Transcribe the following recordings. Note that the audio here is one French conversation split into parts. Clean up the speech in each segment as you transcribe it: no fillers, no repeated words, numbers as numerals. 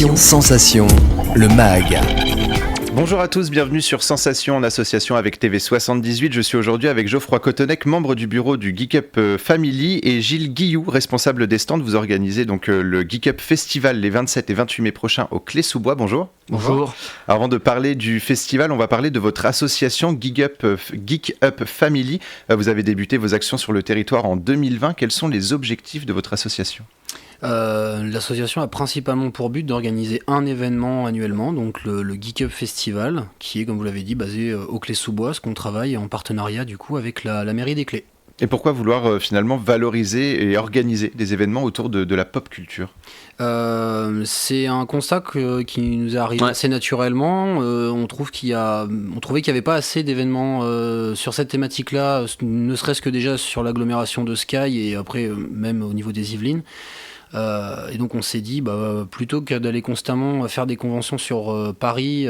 Sensation, le MAG. Bonjour à tous, bienvenue sur Sensation en association avec TV78. Je suis aujourd'hui avec Geoffroy Cotonec, membre du bureau du Geek Up Family, et Gilles Guillou, responsable des stands. Vous organisez donc le Geek Up Festival les 27 et 28 mai prochains au Clé-sous-Bois. Bonjour. Bonjour. Avant de parler du festival, on va parler de votre association Geek Up Family. Vous avez débuté vos actions sur le territoire en 2020. Quels sont les objectifs de votre association ? L'association a principalement pour but d'organiser un événement annuellement, donc le Geek Up Festival, qui est, comme vous l'avez dit, basé au Clé-sous-Bois, qu'on travaille en partenariat du coup avec la mairie des Clés. Et pourquoi vouloir finalement valoriser et organiser des événements autour de la pop culture ? C'est un constat qui nous est arrivé assez naturellement. On trouvait qu'il n'y avait pas assez d'événements sur cette thématique-là, ne serait-ce que déjà sur l'agglomération de Sky et après même au niveau des Yvelines. Et donc on s'est dit, plutôt que d'aller constamment faire des conventions sur Paris,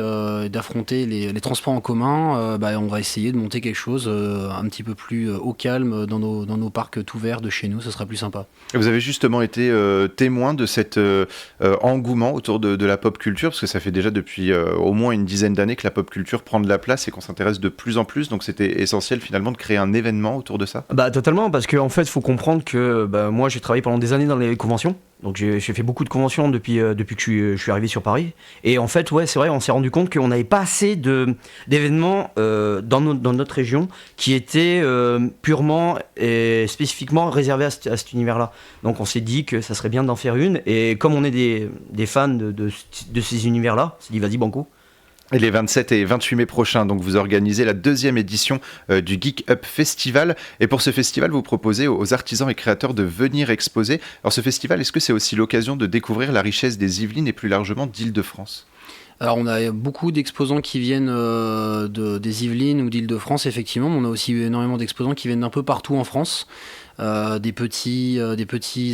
d'affronter les transports en commun, on va essayer de monter quelque chose un petit peu plus au calme dans nos parcs tout verts de chez nous, ce sera plus sympa. Et vous avez justement été témoin de cet engouement autour de la pop culture, parce que ça fait déjà depuis au moins une dizaine d'années que la pop culture prend de la place et qu'on s'intéresse de plus en plus, donc c'était essentiel finalement de créer un événement autour de ça. Totalement, parce qu'en fait il faut comprendre que moi j'ai travaillé pendant des années dans les conventions. Donc j'ai fait beaucoup de conventions depuis que je suis arrivé sur Paris. Et en fait, ouais, c'est vrai, on s'est rendu compte qu'on n'avait pas assez d'événements dans notre région qui étaient purement et spécifiquement réservés à cet univers-là. Donc on s'est dit que ça serait bien d'en faire une. Et comme on est des fans de ces univers-là, on s'est dit vas-y banco. Et les 27 et 28 mai prochains, donc vous organisez la 2e édition du Geek Up Festival. Et pour ce festival, vous proposez aux artisans et créateurs de venir exposer. Alors ce festival, est-ce que c'est aussi l'occasion de découvrir la richesse des Yvelines et plus largement d'Île-de-France ? Alors on a beaucoup d'exposants qui viennent des Yvelines ou d'Île-de-France, effectivement. On a aussi énormément d'exposants qui viennent d'un peu partout en France. Des petits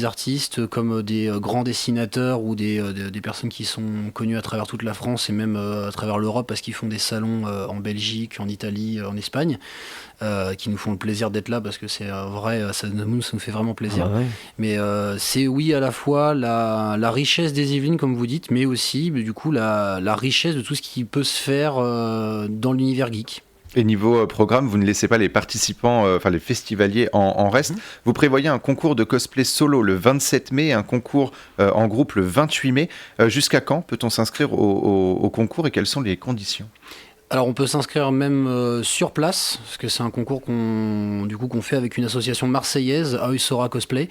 artistes comme des grands dessinateurs ou des personnes qui sont connues à travers toute la France et même à travers l'Europe parce qu'ils font des salons en Belgique, en Italie, en Espagne, qui nous font le plaisir d'être là parce que c'est vrai, ça nous fait vraiment plaisir. Ah ouais. Mais c'est oui à la fois la richesse des Yvelines comme vous dites, mais aussi du coup la richesse de tout ce qui peut se faire dans l'univers geek. Et niveau programme, vous ne laissez pas les participants, les festivaliers en reste. Vous prévoyez un concours de cosplay solo le 27 mai et un concours en groupe le 28 mai. Jusqu'à quand peut-on s'inscrire au concours et quelles sont les conditions ? Alors on peut s'inscrire même sur place, parce que c'est un concours qu'on fait avec une association marseillaise, Aousora Cosplay.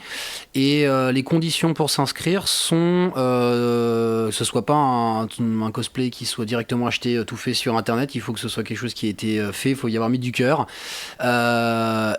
Et les conditions pour s'inscrire sont que ce soit pas un cosplay qui soit directement acheté tout fait sur internet, il faut que ce soit quelque chose qui a été fait, il faut y avoir mis du cœur. En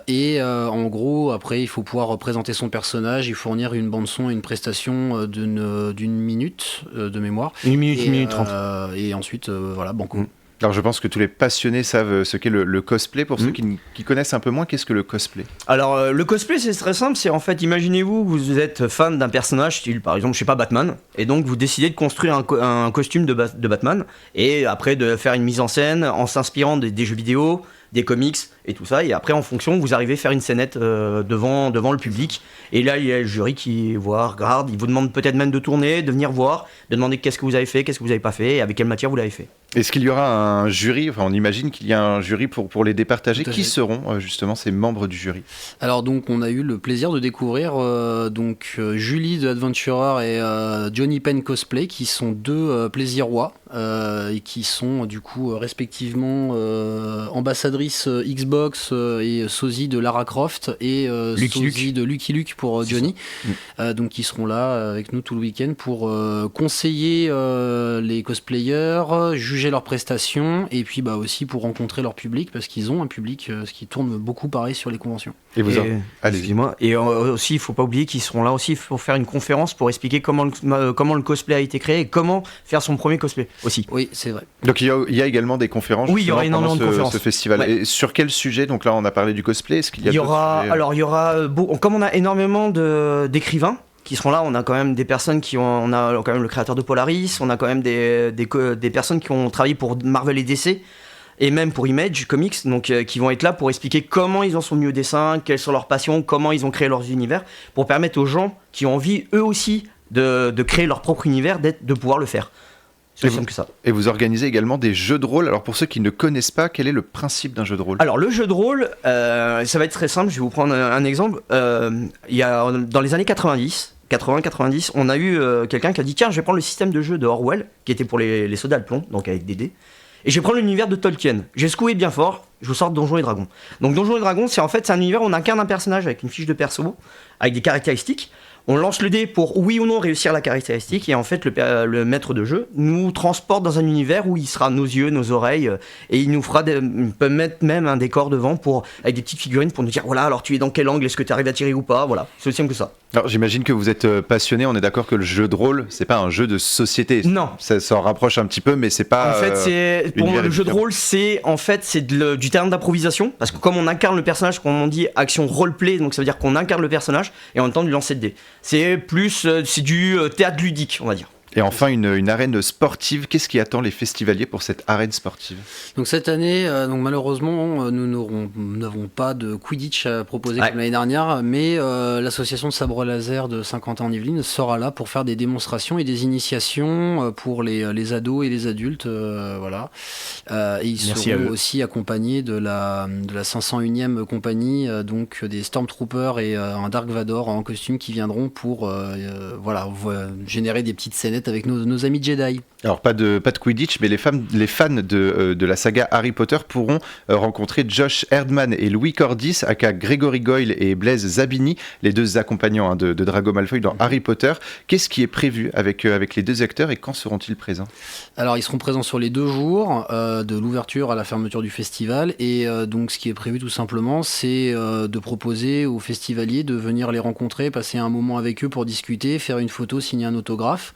gros, après il faut pouvoir représenter son personnage et fournir une bande son et une prestation d'une minute de mémoire. Une minute 30. Et ensuite, banco. Alors je pense que tous les passionnés savent ce qu'est le cosplay. Pour ceux qui connaissent un peu moins, qu'est-ce que le cosplay ? Alors le cosplay c'est très simple, c'est en fait, imaginez-vous, vous êtes fan d'un personnage, style par exemple, je sais pas, Batman, et donc vous décidez de construire un costume de Batman, et après de faire une mise en scène en s'inspirant des jeux vidéo, des comics et tout ça, et après en fonction vous arrivez à faire une scénette devant le public, et là il y a le jury qui regarde, il vous demande peut-être même de tourner, de venir voir, de demander qu'est-ce que vous avez fait, qu'est-ce que vous avez pas fait, et avec quelle matière vous l'avez fait. Est-ce qu'il y aura un jury, on imagine qu'il y a un jury pour les départager, qui seront justement ces membres du jury ? Alors donc on a eu le plaisir de découvrir Julie de Adventurer et Johnny Penn Cosplay, qui sont deux plaisirois et qui sont du coup respectivement ambassadrices Xbox et sosie de Lara Croft et sosie de Lucky Luke pour Johnny. Donc ils seront là avec nous tout le week-end pour conseiller les cosplayers, juger leurs prestations et puis aussi pour rencontrer leur public parce qu'ils ont un public qui tourne beaucoup pareil sur les conventions. Excusez-moi. Et aussi il ne faut pas oublier qu'ils seront là aussi pour faire une conférence pour expliquer comment le cosplay a été créé et comment faire son premier cosplay aussi. Oui, c'est vrai. Donc il y a également des conférences. Oui, il y aura énormément de conférences. Ce festival. Ouais. Et sur quel sujet ? Donc là on a parlé du cosplay. Est-ce qu'il y a Alors il y aura comme on a énormément d'écrivains qui seront là, on a quand même des personnes on a quand même le créateur de Polaris, on a quand même des personnes qui ont travaillé pour Marvel et DC et même pour Image Comics, donc qui vont être là pour expliquer comment ils en sont mis au dessin, quelles sont leurs passions, comment ils ont créé leurs univers, pour permettre aux gens qui ont envie eux aussi de créer leur propre univers, de pouvoir le faire. C'est aussi simple que ça. Et vous organisez également des jeux de rôle. Alors pour ceux qui ne connaissent pas, quel est le principe d'un jeu de rôle ? Alors le jeu de rôle, ça va être très simple, je vais vous prendre un exemple. Il y a, dans les années 80-90, on a eu quelqu'un qui a dit tiens, je vais prendre le système de jeu de Orwell, qui était pour les soldats de plomb, donc avec des dés, et je vais prendre l'univers de Tolkien. J'ai secoué bien fort, je vous sors Donjons et Dragons. Donc Donjons et Dragons, c'est un univers où on incarne un personnage avec une fiche de perso, avec des caractéristiques. On lance le dé pour oui ou non réussir la caractéristique, et en fait le maître de jeu nous transporte dans un univers où il sera nos yeux, nos oreilles, et il nous fera il peut mettre même un décor devant avec des petites figurines pour nous dire voilà, alors tu es dans quel angle, est-ce que tu arrives à tirer ou pas, voilà, c'est aussi simple que ça. Alors j'imagine que vous êtes passionné, on est d'accord que le jeu de rôle, c'est pas un jeu de société. Non. Ça s'en rapproche un petit peu, mais c'est pas... En fait, pour moi, le jeu de rôle, c'est du terrain d'improvisation, parce que comme on incarne le personnage, comme on dit, action roleplay, donc ça veut dire qu'on incarne le personnage, et en même temps du lancer de dés. C'est plus, c'est du théâtre ludique, on va dire. Et enfin, une arène sportive. Qu'est-ce qui attend les festivaliers pour cette arène sportive ? Donc cette année, malheureusement, nous n'avons pas de Quidditch à proposer comme l'année dernière, mais l'association de sabre laser de Saint-Quentin-en-Yvelines sera là pour faire des démonstrations et des initiations pour les ados et les adultes. Voilà. Et ils seront aussi accompagnés de la 501e compagnie, donc des Stormtroopers et un Dark Vador en costume qui viendront pour générer des petites scénettes avec nos amis Jedi. Alors pas de Quidditch, mais les fans de la saga Harry Potter pourront rencontrer Josh Erdman et Louis Cordis, aka Gregory Goyle et Blaise Zabini, les deux accompagnants de Drago Malfoy dans Harry Potter. Qu'est-ce qui est prévu avec les deux acteurs et quand seront-ils présents ? Alors ils seront présents sur les 2 jours, de l'ouverture à la fermeture du festival, et donc ce qui est prévu tout simplement, c'est de proposer aux festivaliers de venir les rencontrer, passer un moment avec eux pour discuter, faire une photo, signer un autographe.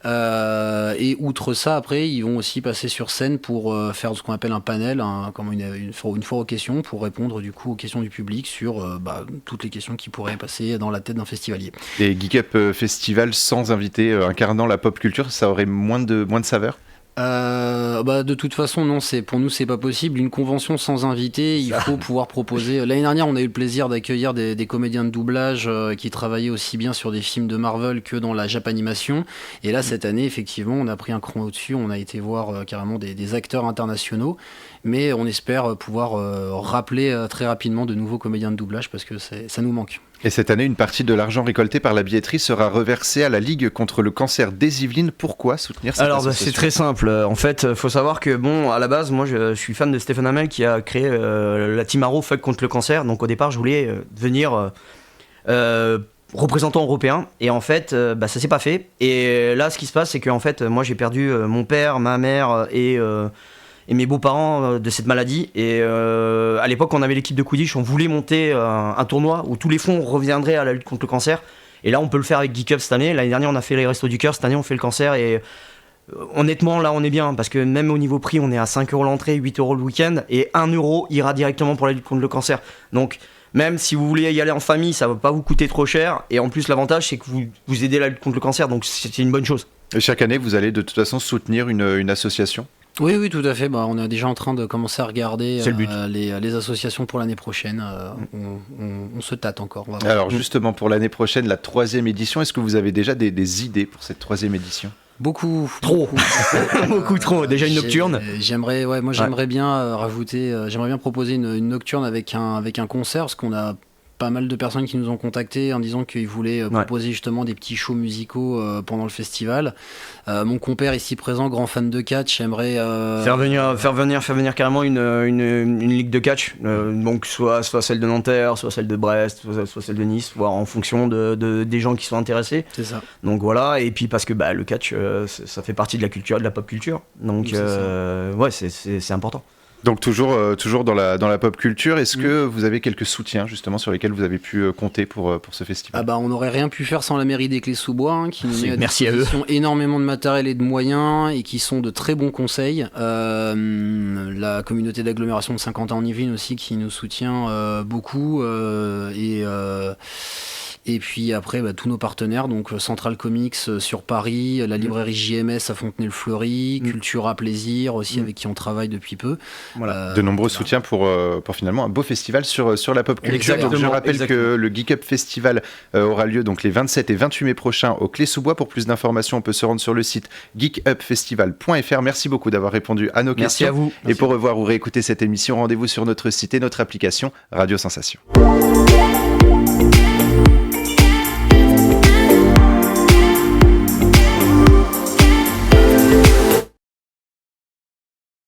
Et outre ça, après, ils vont aussi passer sur scène pour faire ce qu'on appelle un panel, comme une foire aux questions, pour répondre du coup aux questions du public sur toutes les questions qui pourraient passer dans la tête d'un festivalier. Et Geek Up Festival sans invité incarnant la pop culture, ça aurait moins de saveur ? De toute façon, non, pour nous, c'est pas possible. Une convention sans invité, il faut pouvoir proposer. L'année dernière, on a eu le plaisir d'accueillir des comédiens de doublage qui travaillaient aussi bien sur des films de Marvel que dans la Japanimation. Et là, cette année, effectivement, on a pris un cran au-dessus. On a été voir carrément des acteurs internationaux. Mais on espère pouvoir rappeler très rapidement de nouveaux comédiens de doublage parce que ça nous manque. Et cette année, une partie de l'argent récolté par la billetterie sera reversée à la Ligue contre le cancer des Yvelines. Pourquoi soutenir cette association ? C'est très simple. En fait, faut savoir que à la base, moi, je suis fan de Stéphane Hamel qui a créé la Team Arrow Fuck contre le cancer. Donc au départ, je voulais devenir représentant européen, et en fait, ça s'est pas fait. Et là, ce qui se passe, c'est que en fait, moi, j'ai perdu mon père, ma mère et mes beaux-parents de cette maladie. Et à l'époque, on avait l'équipe de Quidditch, on voulait monter un tournoi où tous les fonds reviendraient à la lutte contre le cancer. Et là, on peut le faire avec Geek Up cette année. L'année dernière, on a fait les Restos du Cœur. Cette année, on fait le cancer. Et honnêtement, là, on est bien. Parce que même au niveau prix, on est à 5 € l'entrée, 8 € le week-end. Et 1 € ira directement pour la lutte contre le cancer. Donc, même si vous voulez y aller en famille, ça ne va pas vous coûter trop cher. Et en plus, l'avantage, c'est que vous aidez la lutte contre le cancer. Donc, c'est une bonne chose. Et chaque année, vous allez de toute façon soutenir une association ? Oui, tout à fait. On est déjà en train de commencer à regarder les associations pour l'année prochaine. On se tâte encore. Alors justement, pour l'année prochaine, la 3e édition, est-ce que vous avez déjà des idées pour cette 3e édition ? Beaucoup. Trop. Beaucoup trop. Déjà une nocturne. J'aimerais bien rajouter, j'aimerais bien proposer une nocturne avec un concert, parce qu'on a pas mal de personnes qui nous ont contactés en disant qu'ils voulaient proposer justement des petits shows musicaux pendant le festival. Mon compère ici présent, grand fan de catch, aimerait faire venir carrément une ligue de catch, donc soit celle de Nanterre, soit celle de Brest, soit celle de Nice, voire en fonction des gens qui sont intéressés. C'est ça. Donc voilà, et puis parce que le catch, ça fait partie de la culture, de la pop culture. Donc c'est important. Donc toujours dans la pop culture, est-ce que vous avez quelques soutiens justement sur lesquels vous avez pu compter pour ce festival ? On n'aurait rien pu faire sans la mairie des Clés-sous-Bois, qui nous met à disposition énormément de matériel et de moyens, et qui sont de très bons conseils. La communauté d'agglomération de Saint-Quentin-en-Yvelines aussi, qui nous soutient beaucoup, Et puis après, tous nos partenaires, donc Central Comics sur Paris, la librairie JMS à Fontenay-le-Fleury, Cultura Plaisir aussi, avec qui on travaille depuis peu. Voilà. De nombreux soutiens pour finalement un beau festival sur la pop culture. Donc, je rappelle que le Geek Up Festival aura lieu donc les 27 et 28 mai prochains au Clé-sous-Bois. Pour plus d'informations, on peut se rendre sur le site geekupfestival.fr. Merci beaucoup d'avoir répondu à nos questions. Merci à vous. Et pour revoir ou réécouter cette émission, rendez-vous sur notre site et notre application Radio Sensation.